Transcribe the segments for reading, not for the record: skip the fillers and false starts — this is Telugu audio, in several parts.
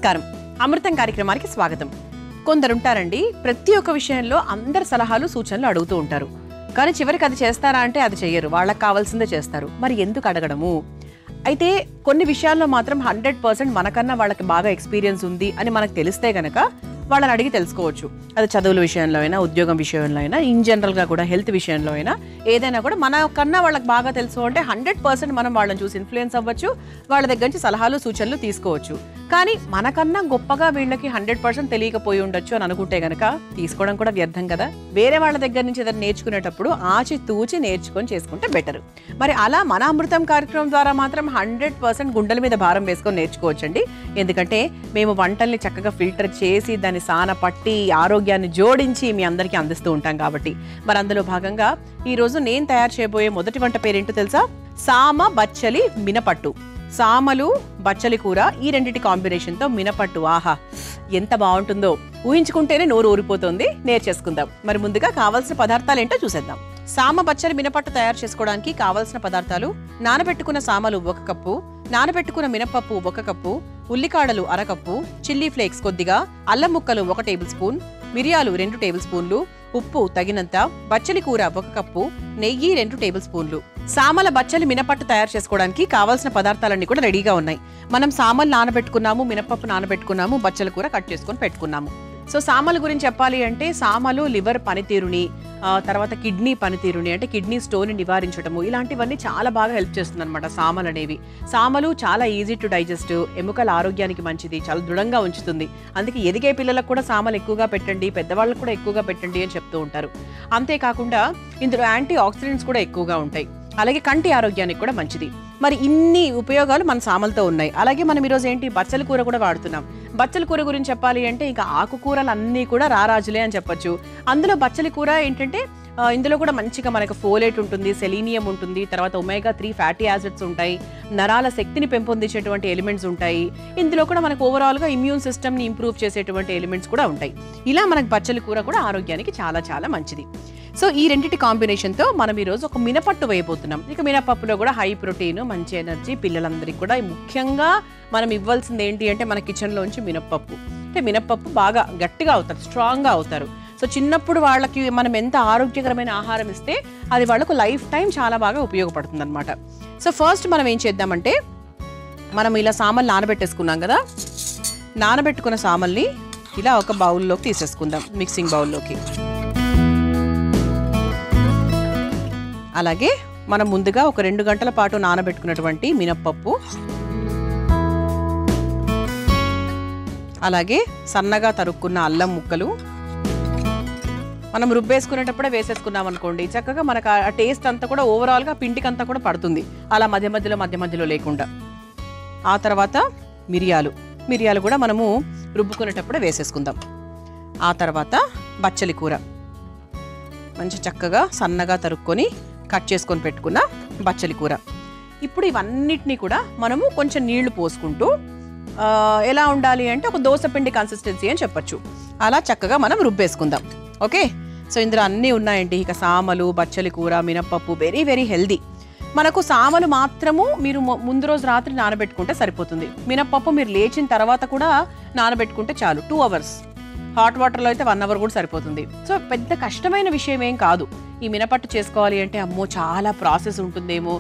నమస్కారం. అమృతం కార్యక్రమానికి స్వాగతం. కొందరుంటారండి, ప్రతి ఒక్క విషయంలో అందరి సలహాలు సూచనలు అడుగుతూ ఉంటారు. కానీ చివరికి అది చేస్తారా అంటే అది చెయ్యరు, వాళ్ళకి కావాల్సిందే చేస్తారు. మరి ఎందుకు అడగడము? అయితే కొన్ని విషయాల్లో మాత్రం 100% మనకన్నా వాళ్ళకి బాగా ఎక్స్పీరియన్స్ ఉంది అని మనకు తెలిస్తే గనక వాళ్ళని అడిగి తెలుసుకోవచ్చు. అది చదువుల విషయంలో అయినా, ఉద్యోగం విషయంలో అయినా, ఇన్ జనరల్గా కూడా హెల్త్ విషయంలో అయినా, ఏదైనా కూడా మనకన్నా వాళ్ళకి బాగా తెలుసు అంటే 100% మనం వాళ్ళని చూసి ఇన్ఫ్లుయెన్స్ అవ్వచ్చు, వాళ్ళ దగ్గర నుంచి సలహాలు సూచనలు తీసుకోవచ్చు. కానీ మనకన్నా గొప్పగా వీళ్ళకి 100% తెలియకపోయి ఉండొచ్చు అని అనుకుంటే గనక తీసుకోవడం కూడా వ్యర్థం కదా. వేరే వాళ్ళ దగ్గర నుంచి ఏదైనా నేర్చుకునేటప్పుడు ఆచి తూచి నేర్చుకొని చేసుకుంటే బెటర్. మరి అలా మన అమృతం కార్యక్రమం ద్వారా మాత్రం 100% గుండెల మీద భారం వేసుకొని నేర్చుకోవచ్చండి. ఎందుకంటే మేము వంటల్ని చక్కగా ఫిల్టర్ చేసి దాన్ని సాన పట్టి ఆరోగ్యాన్ని జోడించి మీ అందరికీ అందిస్తూ ఉంటాం కాబట్టి. మరి అందులో భాగంగా ఈరోజు నేను తయారు చేయబోయే మొదటి వంట పేరేంటో తెలుసా? సామ బచ్చలి మినపట్టు. సామలు బచ్చలి కూర, ఈ రెండింటి కాంబినేషన్తో మినపట్టు. ఆహా, ఎంత బాగుంటుందో ఊహించుకుంటేనే నోరు ఊరిపోతుంది. నేర్చేసుకుందాం. మరి ముందుగా కావాల్సిన పదార్థాలు ఏంటో చూసేద్దాం. సామ బచ్చలి మినపట్టు తయారు చేసుకోవడానికి కావాల్సిన పదార్థాలు: నానబెట్టుకున్న సామలు 1 కప్పు, నానబెట్టుకున్న మినపప్పు 1 కప్పు, ఉల్లికాడలు 1/2 కప్పు, చిల్లీ ఫ్లేక్స్ కొద్దిగా, అల్లం ముక్కలు 1 టేబుల్ స్పూన్, మిరియాలు 2 టేబుల్ స్పూన్లు, ఉప్పు తగినంత, బచ్చలి కూర 1 కప్పు, నెయ్యి 2 టేబుల్ స్పూన్లు. సామల బచ్చలి మినపట్టు తయారు చేసుకోవడానికి కావాల్సిన పదార్థాలన్నీ కూడా రెడీగా ఉన్నాయి. మనం సామలు నానబెట్టుకున్నాము, మినపప్పు నానబెట్టుకున్నాము, బచ్చలి కూర కట్ చేసుకొని పెట్టుకున్నాము. సో సామల గురించి చెప్పాలి అంటే సామలు లివర్ పనితీరుని, తర్వాత కిడ్నీ పనితీరుని, అంటే కిడ్నీ స్టోన్ నివారించడము, ఇలాంటివన్నీ చాలా బాగా హెల్ప్ చేస్తుంది అనమాట సామలు అనేవి. సామలు చాలా ఈజీ టు డైజెస్ట్, ఎముకల ఆరోగ్యానికి మంచిది, చాలా దృఢంగా ఉంచుతుంది. అందుకే ఎదిగే పిల్లలకు కూడా సామలు ఎక్కువగా పెట్టండి, పెద్దవాళ్ళకు కూడా ఎక్కువగా పెట్టండి అని చెప్తూ ఉంటారు. అంతేకాకుండా ఇందులో యాంటీ ఆక్సిడెంట్స్ కూడా ఎక్కువగా ఉంటాయి. అలాగే కంటి ఆరోగ్యానికి కూడా మంచిది. మరి ఇన్ని ఉపయోగాలు మన సామలతో ఉన్నాయి. అలాగే మనం ఈరోజు ఏంటి బచ్చలి కూర కూడా వాడుతున్నాం. బచ్చలి కూర గురించి చెప్పాలి అంటే ఇంకా ఆకుకూరలు అన్నీ కూడా రారాజులే అని చెప్పొచ్చు. అందులో బచ్చలి కూర ఏంటంటే ఇందులో కూడా మంచిగా మనకు ఫోలేట్ ఉంటుంది, సెలీనియం ఉంటుంది, తర్వాత ఒమేగా-3 ఫ్యాటీ యాసిడ్స్ ఉంటాయి, నరాల శక్తిని పెంపొందించేటువంటి ఎలిమెంట్స్ ఉంటాయి. ఇందులో కూడా మనకు ఓవరాల్గా ఇమ్యూన్ సిస్టమ్ని ఇంప్రూవ్ చేసేటువంటి ఎలిమెంట్స్ కూడా ఉంటాయి. ఇలా మనకు బచ్చలి కూర కూడా ఆరోగ్యానికి చాలా చాలా మంచిది. సో ఈ రెండింటి కాంబినేషన్తో మనం ఈరోజు ఒక మినపట్టు వేయబోతున్నాం. ఇక మినపప్పులో కూడా హై ప్రోటీన్, మంచి ఎనర్జీ, పిల్లలందరికీ కూడా ముఖ్యంగా మనం ఇవ్వాల్సింది ఏంటి అంటే మన కిచెన్లోంచి మినపప్పు. అంటే మినపప్పు బాగా గట్టిగా అవుతారు, స్ట్రాంగ్గా అవుతారు. సో చిన్నప్పుడు వాళ్ళకి మనం ఎంత ఆరోగ్యకరమైన ఆహారం ఇస్తే అది వాళ్ళకు లైఫ్ టైం చాలా బాగా ఉపయోగపడుతుంది అనమాట. సో ఫస్ట్ మనం ఏం చేద్దామంటే, మనం ఇలా సామలు నానబెట్టేసుకున్నాం కదా, నానబెట్టుకున్న సామల్ని ఇలా ఒక బౌల్లోకి తీసేసుకుందాం, మిక్సింగ్ బౌల్లోకి. అలాగే మనం ముందుగా ఒక 2 గంటల పాటు నానబెట్టుకున్నటువంటి మినప్పప్పు, అలాగే సన్నగా తరుక్కున్న అల్లం ముక్కలు మనం రుబ్బేసుకునేటప్పుడే వేసేసుకున్నాం అనుకోండి, చక్కగా మనకు ఆ టేస్ట్ అంతా కూడా ఓవరాల్గా పిండికంతా కూడా పడుతుంది, అలా మధ్య మధ్యలో లేకుండా. ఆ తర్వాత మిరియాలు కూడా మనము రుబ్బుకునేటప్పుడే వేసేసుకుందాం. ఆ తర్వాత బచ్చలి కూర మంచి చక్కగా సన్నగా తరుక్కొని కట్ చేసుకొని పెట్టుకున్న బచ్చలి కూర. ఇప్పుడు ఇవన్నిటినీ కూడా మనము కొంచెం నీళ్లు పోసుకుంటూ, ఎలా ఉండాలి అంటే ఒక దోసపిండి కన్సిస్టెన్సీ అని చెప్పచ్చు, అలా చక్కగా మనం రుబ్బేసుకుందాం. ఓకే, సో ఇందులో అన్నీ ఉన్నాయండి. ఇక సామలు, బచ్చలి కూర, మినపప్పు వెరీ వెరీ హెల్దీ. మనకు సామలు మాత్రము మీరు ముందు రోజు రాత్రి నానబెట్టుకుంటే సరిపోతుంది. మినపప్పు మీరు లేచిన తర్వాత కూడా నానబెట్టుకుంటే చాలు, 2 hours. హాట్ వాటర్లో అయితే 1 hour కూడా సరిపోతుంది. సో పెద్ద కష్టమైన విషయం ఏం కాదు. ఈ మినపట్టు చేసుకోవాలి అంటే అమ్మో చాలా ప్రాసెస్ ఉంటుందేమో,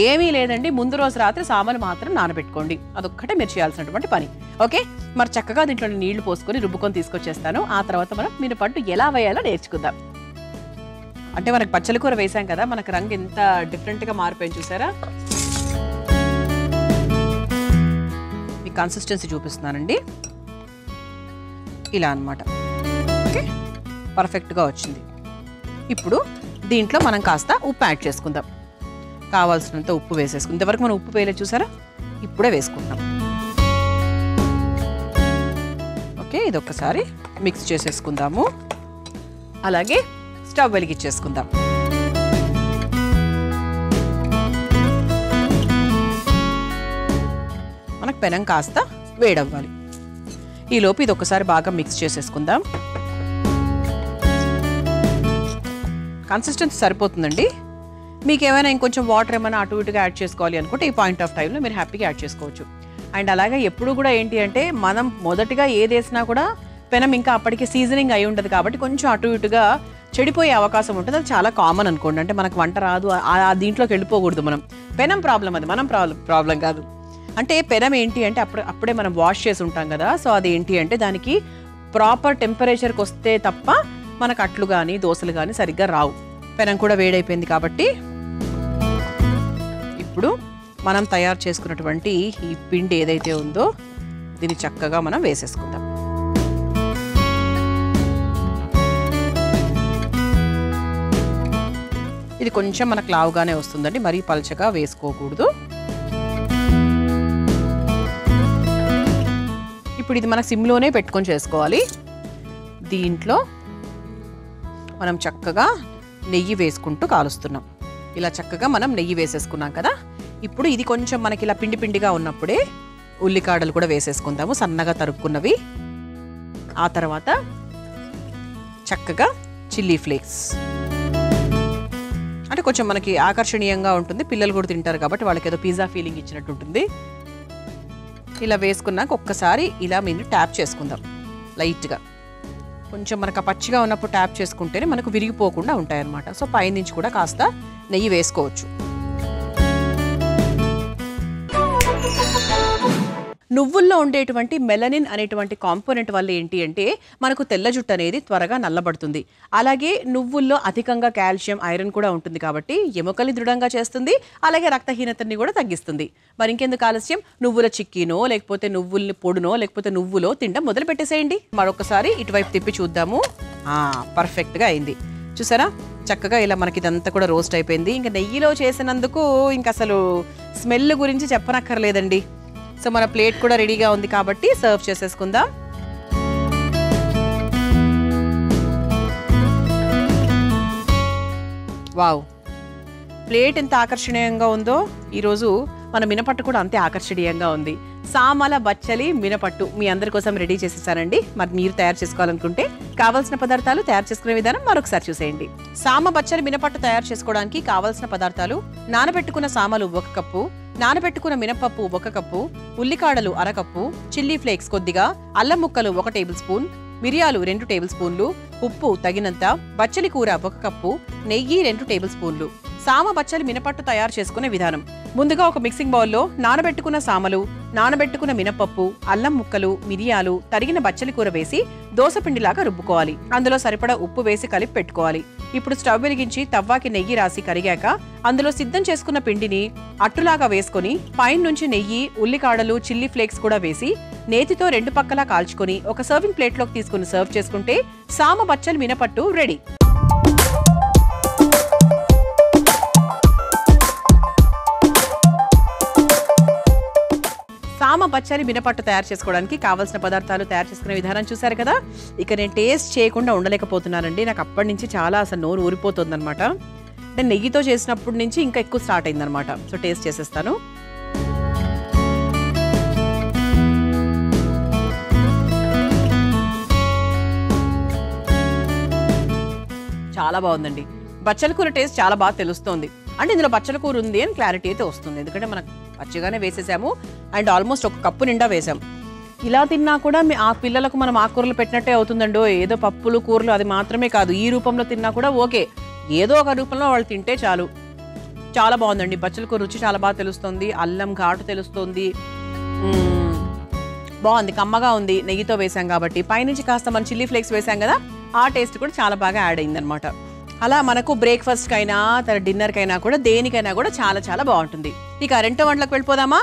ఏమీ లేదండి. ముందు రోజు రాత్రి సామలు మాత్రం నానబెట్టుకోండి, అదొక్కటే మీరు చేయాల్సినటువంటి పని. ఓకే, మరి చక్కగా దీంట్లో నీళ్లు పోసుకొని రుబ్బుకొని తీసుకొచ్చేస్తాను. ఆ తర్వాత మనం మినపట్టు ఎలా వేయాలో నేర్చుకుందాం. అంటే మనకు బచ్చలి కూర వేసాం కదా, మనకు రంగు ఎంత డిఫరెంట్గా మారిపోయింది చూసారా. ఈ కన్సిస్టెన్సీ చూపిస్తున్నానండి, ఇలా అన్నమాట. ఓకే, పర్ఫెక్ట్గా వచ్చింది. ఇప్పుడు దీంట్లో మనం కాస్త ఉప్పు యాడ్ చేసుకుందాం. కావాల్సినంత ఉప్పు వేసేసుకుందాం. ఇంతవరకు మనం ఉప్పు వేయలేదు చూసారా, ఇప్పుడే వేసుకుందాం. ఓకే, ఇది ఒక్కసారి మిక్స్ చేసేసుకుందాము. అలాగే స్టవ్ వెలిగించేసుకుందాం. మనకు పెనం కాస్త వేడవ్వాలి. ఈలోపు ఇది ఒకసారి బాగా మిక్స్ చేసేసుకుందాం. కన్సిస్టెన్సీ సరిపోతుందండి. మీకు ఏమైనా ఇంకొంచెం వాటర్ ఏమైనా అటు ఇటుగా యాడ్ చేసుకోవాలి అనుకుంటే ఈ పాయింట్ ఆఫ్ టైంలో మీరు హ్యాపీగా యాడ్ చేసుకోవచ్చు. అండ్ అలాగే ఎప్పుడు కూడా ఏంటి అంటే మనం మొదటిగా ఏది వేసినా కూడా పెనం ఇంకా అప్పటికి సీజనింగ్ అయి ఉంటుంది కాబట్టి కొంచెం అటు ఇటుగా చెడిపోయే అవకాశం ఉంటుంది. అది చాలా కామన్ అనుకోండి. అంటే మనకు వంట రాదు దీంట్లోకి వెళ్ళిపోకూడదు మనం. పెనం ప్రాబ్లం అది, మనం ప్రాబ్లం కాదు. అంటే పెనం ఏంటి అంటే అప్పుడే మనం వాష్ చేసి ఉంటాం కదా. సో అది ఏంటి అంటే దానికి ప్రాపర్ టెంపరేచర్కి వస్తే తప్ప మనకు అట్లు కానీ దోశలు కానీ సరిగ్గా రావు. పెనం కూడా వేడైపోయింది కాబట్టి ఇప్పుడు మనం తయారు చేసుకున్నటువంటి ఈ పిండి ఏదైతే ఉందో దీన్ని చక్కగా మనం వేసేసుకుందాం. ఇది కొంచెం మనకు లావుగానే వస్తుందండి, మరీ పలచగా వేసుకోకూడదు. ఇప్పుడు ఇది మనకు సిమ్లోనే పెట్టుకొని చేసుకోవాలి. దీంట్లో మనం చక్కగా నెయ్యి వేసుకుంటూ కాలుస్తున్నాం. ఇలా చక్కగా మనం నెయ్యి వేసేసుకున్నాం కదా. ఇప్పుడు ఇది కొంచెం మనకి ఇలా పిండి పిండిగా ఉన్నప్పుడే ఉల్లికాడలు కూడా వేసేసుకుందాము, సన్నగా తరుక్కున్నవి. ఆ తర్వాత చక్కగా చిల్లీ ఫ్లేక్స్, అంటే కొంచెం మనకి ఆకర్షణీయంగా ఉంటుంది, పిల్లలు కూడా తింటారు కాబట్టి వాళ్ళకి ఏదో పిజ్జా ఫీలింగ్ ఇచ్చినట్టు ఉంటుంది. ఇలా వేసుకున్నాక ఒక్కసారి ఇలా మీరు ట్యాప్ చేసుకుందాం లైట్గా. కొంచెం మనకు పచ్చిగా ఉన్నప్పుడు ట్యాప్ చేసుకుంటేనే మనకు విరిగిపోకుండా ఉంటాయన్నమాట. సో పైనుంచి కూడా కాస్త నెయ్యి వేసుకోవచ్చు. నువ్వుల్లో ఉండేటువంటి మెలనిన్ అనేటువంటి కాంపోనెంట్ వల్ల ఏంటి అంటే మనకు తెల్ల జుట్టు అనేది త్వరగా నల్లబడుతుంది. అలాగే నువ్వుల్లో అధికంగా కాల్షియం, ఐరన్ కూడా ఉంటుంది కాబట్టి ఎముకల్ని దృఢంగా చేస్తుంది, అలాగే రక్తహీనతని కూడా తగ్గిస్తుంది. మరి ఇంకెందుకు ఆలస్యం, నువ్వుల చిక్కీనో లేకపోతే నువ్వుల్ని పొడునో లేకపోతే నువ్వులో తినడం మొదలు పెట్టేసేయండి. మరొకసారి ఇటువైపు తిప్పి చూద్దాము. పర్ఫెక్ట్గా అయింది చూసారా, చక్కగా ఇలా మనకి ఇదంతా కూడా రోస్ట్ అయిపోయింది. ఇంకా నెయ్యిలో చేసినందుకు ఇంక అసలు స్మెల్ గురించి చెప్పనక్కర్లేదండి. సో మన ప్లేట్ కూడా రెడీగా ఉంది కాబట్టి సర్వ్ చేసేసుకుందాం. వావ్, ప్లేట్ ఎంత ఆకర్షణీయంగా ఉందో. ఈరోజు మన మినపట్టు కూడా అంతే ఆకర్షణీయంగా ఉంది. సామల బచ్చలి మినపట్టు మీ అందరి కోసం రెడీ చేసేసానండి. మరి మీరు తయారు చేసుకోవాలనుకుంటే కావాల్సిన పదార్థాలు, తయారు చేసుకునే విధానం మరొకసారి చూసేయండి. సామ బచ్చలి మినపట్టు తయారు చేసుకోవడానికి కావాల్సిన పదార్థాలు: నానబెట్టుకున్న సామలు 1 కప్పు, నానబెట్టుకున్న మినపప్పు 1 కప్పు, ఉల్లికాడలు 1/2 కప్పు, చిల్లీ ఫ్లేక్స్ కొద్దిగా, అల్లం ముక్కలు 1 టేబుల్ స్పూన్, మిరియాలు 2 టేబుల్ స్పూన్లు, ఉప్పు తగినంత, బచ్చలి కూర 1 కప్పు, నెయ్యి 2 టేబుల్ స్పూన్లు. సామ బచ్చలి మినపట్టు తయారు చేసుకునే విధానం: ముందుగా ఒక మిక్సింగ్ బౌల్లో నానబెట్టుకున్న సామలు, నానబెట్టుకున్న మినపప్పు, అల్లం ముక్కలు, మిరియాలు, తరిగిన బచ్చలి కూర వేసి దోసపిండిలాగా రుబ్బుకోవాలి. అందులో సరిపడా ఉప్పు వేసి కలిపి పెట్టుకోవాలి. ఇప్పుడు స్టవ్ వెలిగించి తవ్వాకి నెయ్యి రాసి కరిగాక అందులో సిద్ధం చేసుకున్న పిండిని అట్టులాగా వేసుకొని పైన నుంచి నెయ్యి, ఉల్లికాడలు, చిల్లీ ఫ్లేక్స్ కూడా వేసి నేతితో 2 పక్కలా కాల్చుకొని ఒక సర్వింగ్ ప్లేట్లోకి తీసుకుని సర్వ్ చేసుకుంటే సామ బచ్చలి మినపట్టు రెడీ. సామ బచ్చలి మినపట్టు తయారు చేసుకోవడానికి కావాల్సిన పదార్థాలు, తయారు చేసుకునే విధానం చూసారు కదా. ఇక నేను టేస్ట్ చేయకుండా ఉండలేకపోతున్నానండి. నాకు అప్పటి నుంచి చాలా అసలు నోరు ఊరిపోతుంది అనమాట. అంటే నెయ్యితో చేసినప్పటి నుంచి ఇంకా ఎక్కువ స్టార్ట్ అయిందనమాట. సో టేస్ట్ చేసేస్తాను. చాలా బాగుందండి. బచ్చల కూర టేస్ట్ చాలా బాగా తెలుస్తోంది. అంటే ఇందులో బచ్చల కూర ఉంది అని క్లారిటీ అయితే వస్తుంది. ఎందుకంటే మనకు పచ్చిగానే వేసేసాము అండ్ ఆల్మోస్ట్ 1 కప్పు నిండా వేసాం. ఇలా తిన్నా కూడా ఆ పిల్లలకు మనం ఆకుకూరలు పెట్టినట్టే అవుతుందండో. ఏదో పప్పులు కూరలు అది మాత్రమే కాదు, ఈ రూపంలో తిన్నా కూడా ఓకే. ఏదో ఒక రూపంలో వాళ్ళు తింటే చాలు. చాలా బాగుందండి. బచ్చల కూర రుచి చాలా బాగా తెలుస్తుంది, అల్లం ఘాటు తెలుస్తుంది, బాగుంది, కమ్మగా ఉంది. నెయ్యితో వేసాం కాబట్టి పైనుంచి కాస్త మనం చిల్లీ ఫ్లేక్స్ వేసాం కదా, ఆ టేస్ట్ కూడా చాలా బాగా యాడ్ అయిందనమాట. అలా మనకు బ్రేక్ఫాస్ట్కైనా డిన్నర్కైనా కూడా దేనికైనా కూడా చాలా చాలా బాగుంటుంది. ఇక రెండో వంటలకు వెళ్ళిపోదామా?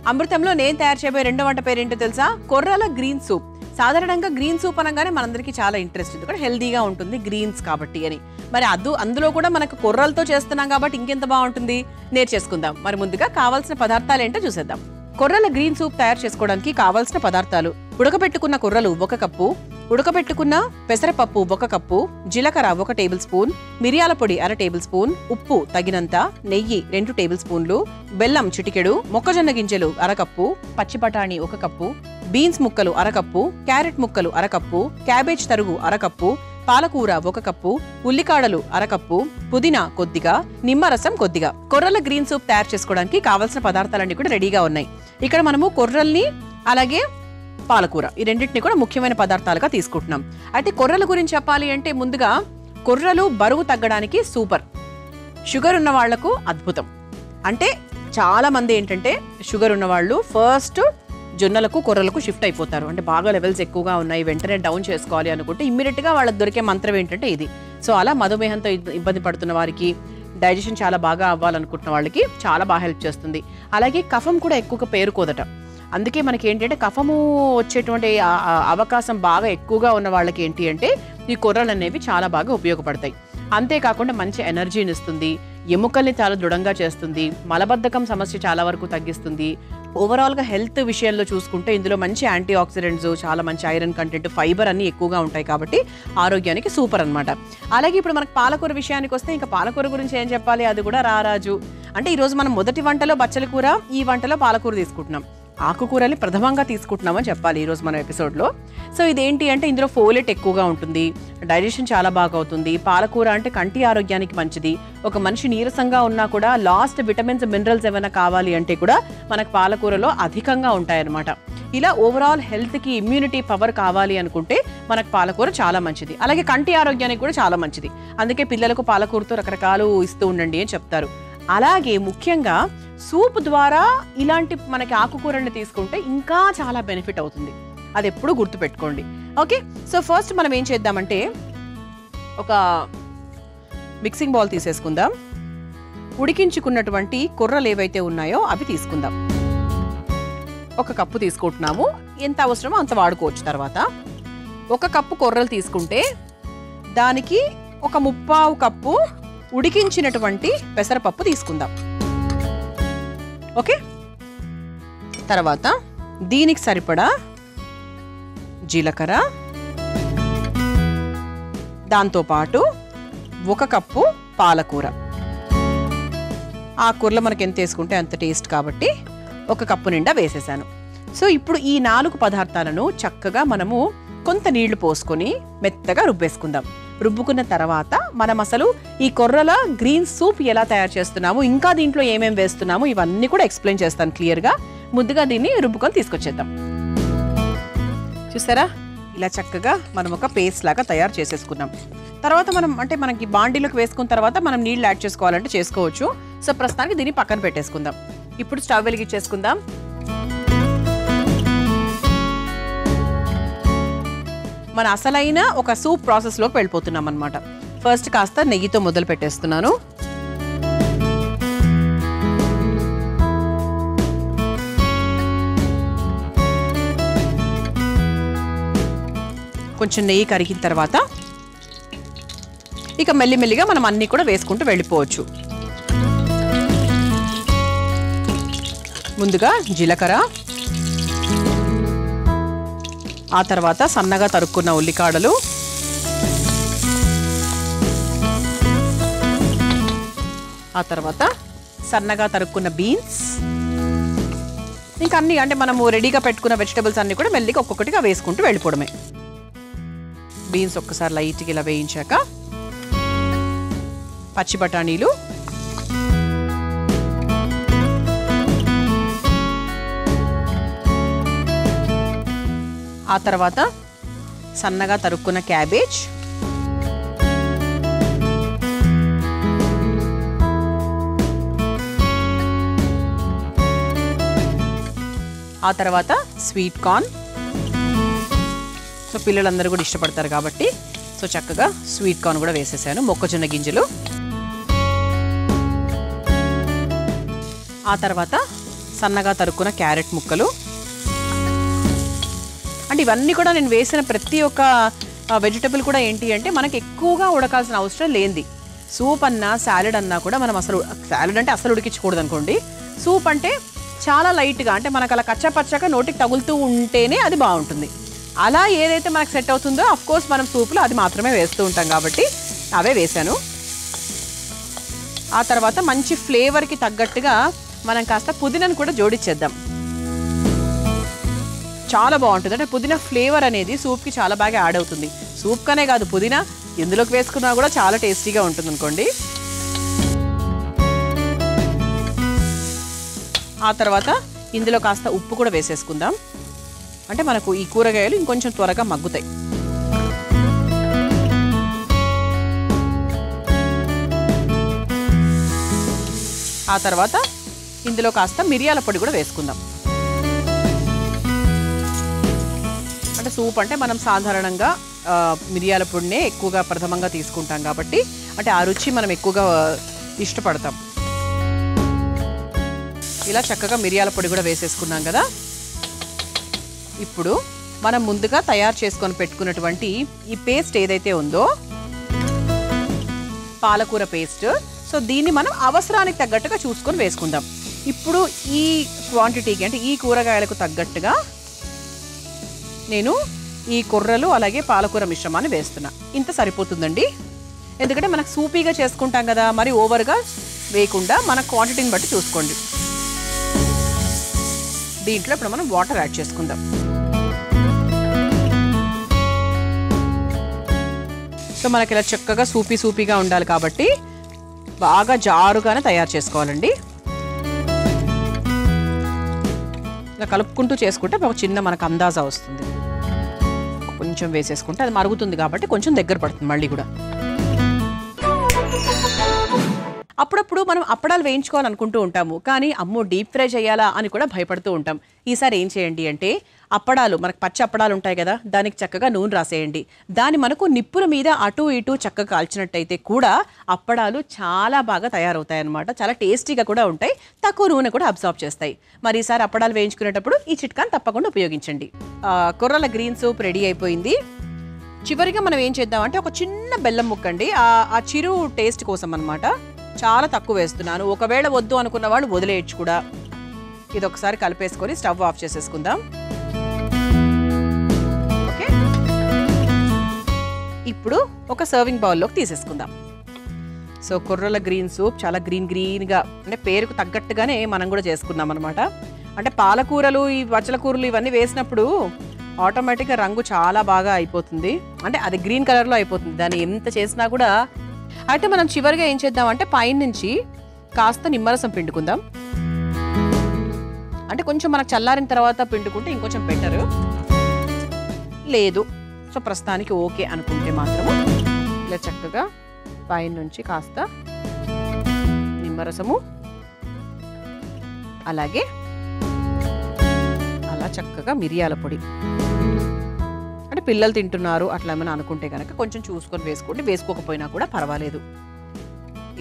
అమృతంలో నేను తయారు చేయబోయే రెండో వంట పేరేంటో తెలుసా? కొర్రల గ్రీన్ సూప్. సాధారణంగా గ్రీన్ సూప్ అనగానే మనందరికీ చాలా ఇంట్రెస్ట్, ఎందుకంటే హెల్దీగా ఉంటుంది గ్రీన్స్ కాబట్టి అని. మరి అందులో కూడా మనకు కొర్రలతో చేస్తున్నాం కాబట్టి ఇంకెంత బాగుంటుంది, నేర్చేసుకుందాం. మరి ముందుగా కావాల్సిన పదార్థాలు ఏంటో చూసేద్దాం. కొర్రల గ్రీన్ సూప్ తయారు చేసుకోవడానికి కావాల్సిన పదార్థాలు: ఉడకబెట్టుకున్న కొర్రలు 1 కప్పు, ఉడకబెట్టుకున్న పెసరపప్పు 1 కప్పు, జీలకర్ర 1 టేబుల్ స్పూన్, మిరియాల పొడి 1/2 టేబుల్ స్పూన్, ఉప్పు తగినంత, నెయ్యి 2 టేబుల్ స్పూన్లు, బెల్లం చిటికెడు, మొక్కజొన్న గింజలు 1/2 కప్పు, పచ్చి బఠాణీ 1 కప్పు, బీన్స్ ముక్కలు 1/2 కప్పు, క్యారెట్ ముక్కలు 1/2 కప్పు, క్యాబేజ్ తరుగు 1/2 కప్పు, పాలకూర 1 కప్పు, ఉల్లికాడలు 1/2 కప్పు, పుదీనా కొద్దిగా, నిమ్మరసం కొద్దిగా. కొర్రల గ్రీన్ సూప్ తయారు చేసుకోవడానికి కావాల్సిన పదార్థాలన్నీ కూడా రెడీగా ఉన్నాయి. ఇక్కడ మనము కొర్రల్ని అలాగే పాలకూర ఈ రెండింటిని కూడా ముఖ్యమైన పదార్థాలుగా తీసుకుంటున్నాం. అయితే కొర్రల గురించి చెప్పాలి అంటే ముందుగా కొర్రలు బరువు తగ్గడానికి సూపర్, షుగర్ ఉన్న వాళ్లకు అద్భుతం. అంటే చాలా మంది ఏంటంటే షుగర్ ఉన్న వాళ్ళు ఫస్ట్ జొన్నలకు కొర్రలకు షిఫ్ట్ అయిపోతారు. అంటే బాగా లెవెల్స్ ఎక్కువగా ఉన్నాయి, వెంటనే డౌన్ చేసుకోవాలి అనుకుంటే ఇమ్మీడియట్గా వాళ్ళకి దొరికే మంత్రం ఏంటంటే ఇది. సో అలా మధుమేహంతో ఇబ్బంది పడుతున్న వారికి, డైజెషన్ చాలా బాగా అవ్వాలనుకుంటున్న వాళ్ళకి చాలా బాగా హెల్ప్ చేస్తుంది. అలాగే కఫం కూడా ఎక్కువగా పేరుకోదట. అందుకే మనకి ఏంటంటే కఫము వచ్చేటువంటి అవకాశం బాగా ఎక్కువగా ఉన్న వాళ్ళకి ఏంటి అంటే ఈ కొర్రలు అనేవి చాలా బాగా ఉపయోగపడతాయి. అంతేకాకుండా మంచి ఎనర్జీని ఇస్తుంది, ఎముకల్ని చాలా దృఢంగా చేస్తుంది, మలబద్ధకం సమస్య చాలా వరకు తగ్గిస్తుంది. ఓవరాల్గా హెల్త్ విషయంలో చూసుకుంటే ఇందులో మంచి యాంటీ ఆక్సిడెంట్స్, చాలా మంచి ఐరన్ కంటెంట్, ఫైబర్ అన్ని ఎక్కువగా ఉంటాయి కాబట్టి ఆరోగ్యానికి సూపర్ అనమాట. అలాగే ఇప్పుడు మనకు పాలకూర విషయానికి వస్తే ఇంకా పాలకూర గురించి ఏం చెప్పాలి, అది కూడా రారాజు. అంటే ఈరోజు మనం మొదటి వంటలో బచ్చల కూర, ఈ వంటలో పాలకూర తీసుకుంటున్నాం. ఆకుకూరల్ని ప్రథమంగా తీసుకుంటున్నామని చెప్పాలి ఈరోజు మన ఎపిసోడ్లో. సో ఇదేంటి అంటే ఇందులో ఫోలేట్ ఎక్కువగా ఉంటుంది, డైజెషన్ చాలా బాగా అవుతుంది. పాలకూర అంటే కంటి ఆరోగ్యానికి మంచిది. ఒక మనిషి నీరసంగా ఉన్నా కూడా లాస్ట్ విటమిన్స్ మినరల్స్ ఏమైనా కావాలి అంటే కూడా మనకు పాలకూరలో అధికంగా ఉంటాయన్నమాట. ఇలా ఓవరాల్ హెల్త్కి ఇమ్యూనిటీ పవర్ కావాలి అనుకుంటే మనకు పాలకూర చాలా మంచిది. అలాగే కంటి ఆరోగ్యానికి కూడా చాలా మంచిది. అందుకే పిల్లలకు పాలకూరతో రకరకాలు ఇస్తూ ఉండండి అని చెప్తారు. అలాగే ముఖ్యంగా సూప్ ద్వారా ఇలాంటి మనకి ఆకుకూరని తీసుకుంటే ఇంకా చాలా బెనిఫిట్ అవుతుంది. అది ఎప్పుడు గుర్తుపెట్టుకోండి. ఓకే, సో ఫస్ట్ మనం ఏం చేద్దామంటే ఒక మిక్సింగ్ బౌల్ తీసేసుకుందాం. ఉడికించుకున్నటువంటి కొర్రలు ఏవైతే ఉన్నాయో అవి తీసుకుందాం. 1 కప్పు తీసుకుంటున్నాము, ఎంత అవసరమో అంత వాడుకోవచ్చు. తర్వాత 1 కప్పు కొర్రలు తీసుకుంటే దానికి 1/3 కప్పు ఉడికించినటువంటి పెసరపప్పు తీసుకుందాం. ఓకే, తర్వాత దీనికి సరిపడా జీలకర్ర, దాంతోపాటు 1 కప్పు పాలకూర. ఆ కూరలో మనకి ఎంత వేసుకుంటే అంత టేస్ట్ కాబట్టి 1 కప్పు నిండా వేసేసాను. సో ఇప్పుడు ఈ 4 పదార్థాలను చక్కగా మనము కొంత నీళ్లు పోసుకొని మెత్తగా రుబ్బేసుకుందాం. రుబ్బుకున్న తర్వాత మనం అసలు ఈ కొర్రల గ్రీన్ సూప్ ఎలా తయారు చేస్తున్నాము, ఇంకా దీంట్లో ఏమేమి వేస్తున్నాము ఇవన్నీ కూడా ఎక్స్ప్లెయిన్ చేస్తాను క్లియర్గా. ముందుగా దీన్ని రుబ్బుకొని తీసుకొచ్చేద్దాం. చూసారా, ఇలా చక్కగా మనం ఒక పేస్ట్ లాగా తయారు చేసేసుకున్నాం. తర్వాత మనం అంటే మనకి బాండీలోకి వేసుకున్న తర్వాత మనం నీళ్ళు యాడ్ చేసుకోవాలంటే చేసుకోవచ్చు. సో ప్రస్తుతానికి దీన్ని పక్కన పెట్టేసుకుందాం. ఇప్పుడు స్టవ్ వెలిగించేసుకుందాం. మన అసలైన ఒక సూప్ ప్రాసెస్లోకి వెళ్ళిపోతున్నాం అనమాట. ఫస్ట్ కాస్త నెయ్యితో మొదలు పెట్టేస్తున్నాను. కొంచెం నెయ్యి కరిగిన తర్వాత ఇక మెల్లిమెల్లిగా మనం అన్నీ కూడా వేసుకుంటూ వెళ్ళిపోవచ్చు. ముందుగా జీలకర్ర, ఆ తర్వాత సన్నగా తరుక్కున్న ఉల్లికాడలు, ఆ తర్వాత సన్నగా తరుక్కున్న బీన్స్, ఇంకా అన్ని అంటే మనము రెడీగా పెట్టుకున్న వెజిటబుల్స్ అన్ని కూడా మెల్లిగా ఒక్కొక్కటిగా వేసుకుంటూ వెళ్ళిపోవడమే. బీన్స్ ఒక్కసారి లైట్గా ఇలా వేయించాక పచ్చి బఠానీలు, ఆ తర్వాత సన్నగా తరుక్కున్న క్యాబేజ్, ఆ తర్వాత స్వీట్ కార్న్. సో పిల్లలందరూ కూడా ఇష్టపడతారు కాబట్టి సో చక్కగా స్వీట్ కార్న్ కూడా వేసేసాను. మొక్కజొన్న గింజలు, ఆ తర్వాత సన్నగా తరుక్కున్న క్యారెట్ ముక్కలు. అంటే ఇవన్నీ కూడా నేను వేసిన ప్రతి ఒక్క వెజిటబుల్ కూడా ఏంటి అంటే మనకి ఎక్కువగా ఉడకాల్సిన అవసరం లేనిది. సూప్ అన్నా సాలెడ్ అన్నా కూడా మనం అసలు సాలెడ్ అంటే అసలు ఉడికించకూడదు అనుకోండి. సూప్ అంటే చాలా లైట్గా అంటే మనకు అలా కచ్చాపచ్చాక నోటికి తగులుతూ ఉంటేనే అది బాగుంటుంది. అలా ఏదైతే మనకు సెట్ అవుతుందో అఫ్కోర్స్ మనం సూప్లో అది మాత్రమే వేస్తూ ఉంటాం కాబట్టి అవే వేసాను. ఆ తర్వాత మంచి ఫ్లేవర్కి తగ్గట్టుగా మనం కాస్త పుదీనాను కూడా జోడించేద్దాం. చాలా బాగుంటుంది. అంటే పుదీనా ఫ్లేవర్ అనేది సూప్కి చాలా బాగా యాడ్ అవుతుంది. సూప్ కనే కాదు, పుదీనా ఎందులోకి వేసుకున్నా కూడా చాలా టేస్టీగా ఉంటుంది అనుకోండి. ఆ తర్వాత ఇందులో కాస్త ఉప్పు కూడా వేసేసుకుందాం. అంటే మనకు ఈ కూరగాయలు ఇంకొంచెం త్వరగా మగ్గుతాయి. ఆ తర్వాత ఇందులో కాస్త మిరియాల పొడి కూడా వేసుకుందాం. అంటే సూప్ అంటే మనం సాధారణంగా మిరియాల పొడినే ఎక్కువగా ప్రథమంగా తీసుకుంటాం కాబట్టి అంటే ఆ రుచి మనం ఎక్కువగా ఇష్టపడతాం. ఇలా చక్కగా మిరియాల పొడి కూడా వేసేసుకున్నాం కదా. ఇప్పుడు మనం ముందుగా తయారు చేసుకొని పెట్టుకున్నటువంటి ఈ పేస్ట్ ఏదైతే ఉందో పాలకూర పేస్ట్, సో దీన్ని మనం అవసరానికి తగ్గట్టుగా చూసుకొని వేసుకుందాం. ఇప్పుడు ఈ క్వాంటిటీకి అంటే ఈ కూరగాయలకు తగ్గట్టుగా నేను ఈ కొర్రలు అలాగే పాలకూర మిశ్రమాన్ని వేస్తున్నా. ఇంత సరిపోతుందండి. ఎందుకంటే మనకు సూపీగా చేసుకుంటాం కదా, మరి ఓవర్గా వేయకుండా మన క్వాంటిటీని బట్టి చూసుకోండి. దీంట్లో ఇప్పుడు మనం వాటర్ యాడ్ చేసుకుందాం. సో మనకి ఇలా చక్కగా సూపీగా ఉండాలి కాబట్టి బాగా జారుగానే తయారు చేసుకోవాలండి. ఇలా కలుపుకుంటూ చేసుకుంటే ఒక చిన్న మనకు అందాజా వస్తుంది. కొంచెం వేసేసుకుంటే అది మరుగుతుంది కాబట్టి కొంచెం దగ్గర పడుతుంది మళ్ళీ కూడా. అప్పుడప్పుడు మనం అప్పడాలు వేయించుకోవాలనుకుంటూ ఉంటాము, కానీ అమ్మో డీప్ ఫ్రై చేయాలా అని కూడా భయపడుతూ ఉంటాం. ఈసారి ఏం చేయండి అంటే అప్పడాలు, మనకు పచ్చి అప్పడాలు ఉంటాయి కదా, దానికి చక్కగా నూనె రాసేయండి. దాన్ని మనకు నిప్పుల మీద అటు ఇటు చక్కగా కాల్చినట్టయితే కూడా అప్పడాలు చాలా బాగా తయారవుతాయి అన్నమాట. చాలా టేస్టీగా కూడా ఉంటాయి, తక్కువ నూనె కూడా అబ్జార్బ్ చేస్తాయి. మరి ఈసారి అప్పడాలు వేయించుకునేటప్పుడు ఈ చిట్కాని తప్పకుండా ఉపయోగించండి. కొర్రల గ్రీన్ సూప్ రెడీ అయిపోయింది. చివరిగా మనం ఏం చేద్దామంటే ఒక చిన్న బెల్లం ముక్కండి, ఆ చిరు టేస్ట్ కోసం అన్నమాట. చాలా తక్కువ వేస్తున్నాను, ఒకవేళ వద్దు అనుకున్న వాళ్ళు వదిలేయచ్చు కూడా. ఇది ఒకసారి కలిపేసుకొని స్టవ్ ఆఫ్ చేసేసుకుందాం. ఓకే, ఇప్పుడు ఒక సర్వింగ్ బౌల్లోకి తీసేసుకుందాం. సో కొర్రల గ్రీన్ సూప్ చాలా గ్రీన్గా అంటే పేరుకు తగ్గట్టుగానే మనం కూడా చేసుకున్నాం అనమాట. అంటే పాలకూరలు, ఈ పచ్చల కూరలు ఇవన్నీ వేసినప్పుడు ఆటోమేటిక్గా రంగు చాలా బాగా అయిపోతుంది. అంటే అది గ్రీన్ కలర్లో అయిపోతుంది దాన్ని ఎంత చేసినా కూడా. అయితే మనం చివరిగా ఏం చేద్దామంటే పైన నుంచి కాస్త నిమ్మరసం పిండుకుందాం. అంటే కొంచెం మనకు చల్లారిన తర్వాత పిండుకుంటే ఇంకొంచెం బెటర్. లేదు సో ప్రస్తుతానికి ఓకే అనుకుంటే మాత్రము ఇలా చక్కగా పైన నుంచి కాస్త నిమ్మరసము, అలాగే అలా చక్కగా మిరియాల పొడి. అంటే పిల్లలు తింటున్నారు అట్లా ఏమైనా అనుకుంటే కనుక కొంచెం చూసుకొని వేసుకోండి, వేసుకోకపోయినా కూడా పర్వాలేదు.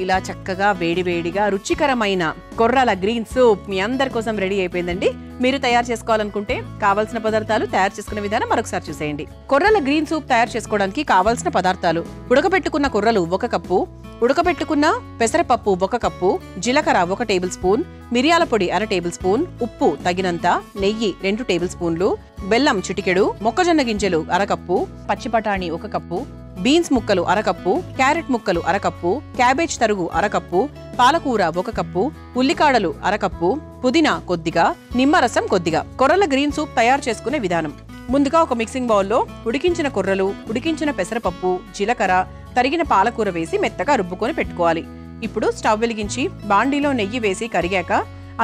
ఇలా చక్కగా వేడివేడిగా రుచికరమైన కొర్రల గ్రీన్ సూప్ మీ అందరి కోసం రెడీ అయిపోయిందండి. మీరు తయారు చేసుకోవాలనుకుంటే కావాల్సిన పదార్థాలు, తయారు చేసుకునే విధానం మరొకసారి చూసేయండి. కొర్రల గ్రీన్ సూప్ తయారు చేసుకోవడానికి కావాల్సిన పదార్థాలు: ఉడకబెట్టుకున్న కొర్రలు 1 కప్పు, ఉడకబెట్టుకున్న పెసరపప్పు 1 కప్పు, జీలకర్ర 1 టేబుల్ స్పూన్, మిరియాల పొడి 1/2 టేబుల్ స్పూన్, ఉప్పు తగినంత, నెయ్యి 2 టేబుల్ స్పూన్లు, బెల్లం చిటికెడు, మొక్కజొన్న గింజలు 1/2 కప్పు, పచ్చి బఠాణీ 1 కప్పు, బీన్స్ ముక్కలు 1/2 కప్పు, క్యారెట్ ముక్కలు 1/2 కప్పు, క్యాబేజ్ తరుగు 1/2 కప్పు, పాలకూర 1 కప్పు, ఉల్లికాడలు 1/2 కప్పు, పుదీనా కొద్దిగా, నిమ్మరసం కొద్దిగా. కొర్రల గ్రీన్ సూప్ తయారు చేసుకునే విధానం: ముందుగా ఒక మిక్సింగ్ బౌల్లో ఉడికించిన కొర్రలు, ఉడికించిన పెసరపప్పు, జీలకర్ర, తరిగిన పాలకూర వేసి మెత్తగా రుబ్బుకొని పెట్టుకోవాలి. ఇప్పుడు స్టవ్ వెలిగించి బాండీలో నెయ్యి వేసి కరిగాక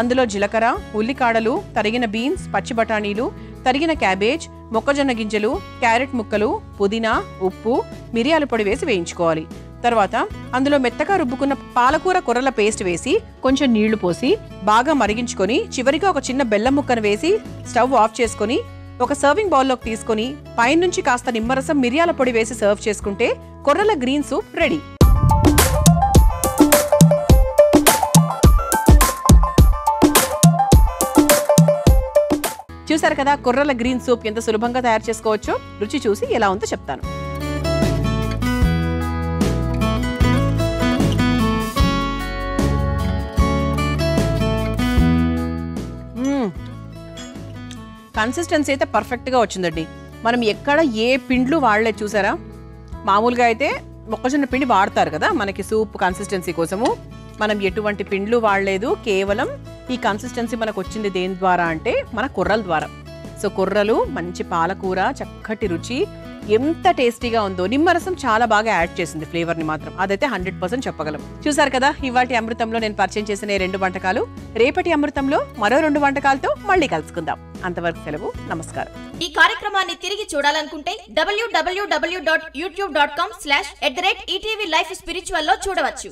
అందులో జీలకర్ర, ఉల్లికాడలు, తరిగిన బీన్స్, పచ్చి బఠానీలు, తరిగిన క్యాబేజ్, మొక్కజొన్న గింజలు, క్యారెట్ ముక్కలు, పుదీనా, ఉప్పు, మిరియాల పొడి వేసి వేయించుకోవాలి. తర్వాత అందులో మెత్తగా రుబ్బుకున్న పాలకూర కొర్రల పేస్ట్ వేసి కొంచెం నీళ్లు పోసి బాగా మరిగించుకొని చివరిగా ఒక చిన్న బెల్లం ముక్కను వేసి స్టవ్ ఆఫ్ చేసుకొని ఒక సర్వింగ్ బౌల్లోకి తీసుకొని పైనుంచి కాస్త నిమ్మరసం, మిరియాల పొడి వేసి సర్వ్ చేసుకుంటే కొర్రల గ్రీన్ సూప్ రెడీ. చూసారు కదా కొర్రల గ్రీన్ సూప్ ఎంత సులభంగా తయారు చేసుకోవచ్చో. రుచి చూసి ఎలా ఉందో చెప్తాను. కన్సిస్టెన్సీ అయితే పర్ఫెక్ట్గా వచ్చిందండి. మనం ఎక్కడ ఏ పిండ్లు వాడలేదు చూసారా. మామూలుగా అయితే మొక్కజొన్న పిండి వాడతారు కదా మనకి సూప్ కన్సిస్టెన్సీ కోసము. మనం ఎటువంటి పిండ్లు వాడలేదు, కేవలం ఈ కన్సిస్టెన్సీ మనకు వచ్చింది దేని ద్వారా అంటే మన కొర్రల ద్వారా. సో కొర్రలు, మంచి పాలకూర, చక్కటి రుచి, ఎంత టేస్టీగా ఉందో. నిమ్మరసం చాలా బాగా యాడ్ చేసింది ఫ్లేవర్ ని మాత్రం, అదైతే 100% చెప్పగలం. చూసారు కదా ఇవాటి అమృతంలో నేను పరిచయం చేసిన 2 వంటకాలు. రేపటి అమృతంలో మరో 2 వంటకాలతో మళ్ళీ కలుసుకుందాం. అంతవరకు సెలవు, నమస్కారం. ఈ కార్యక్రమాన్ని తిరిగి చూడాలనుకుంటే www.youtube.com/ETV Life Spiritual లో చూడవచ్చు.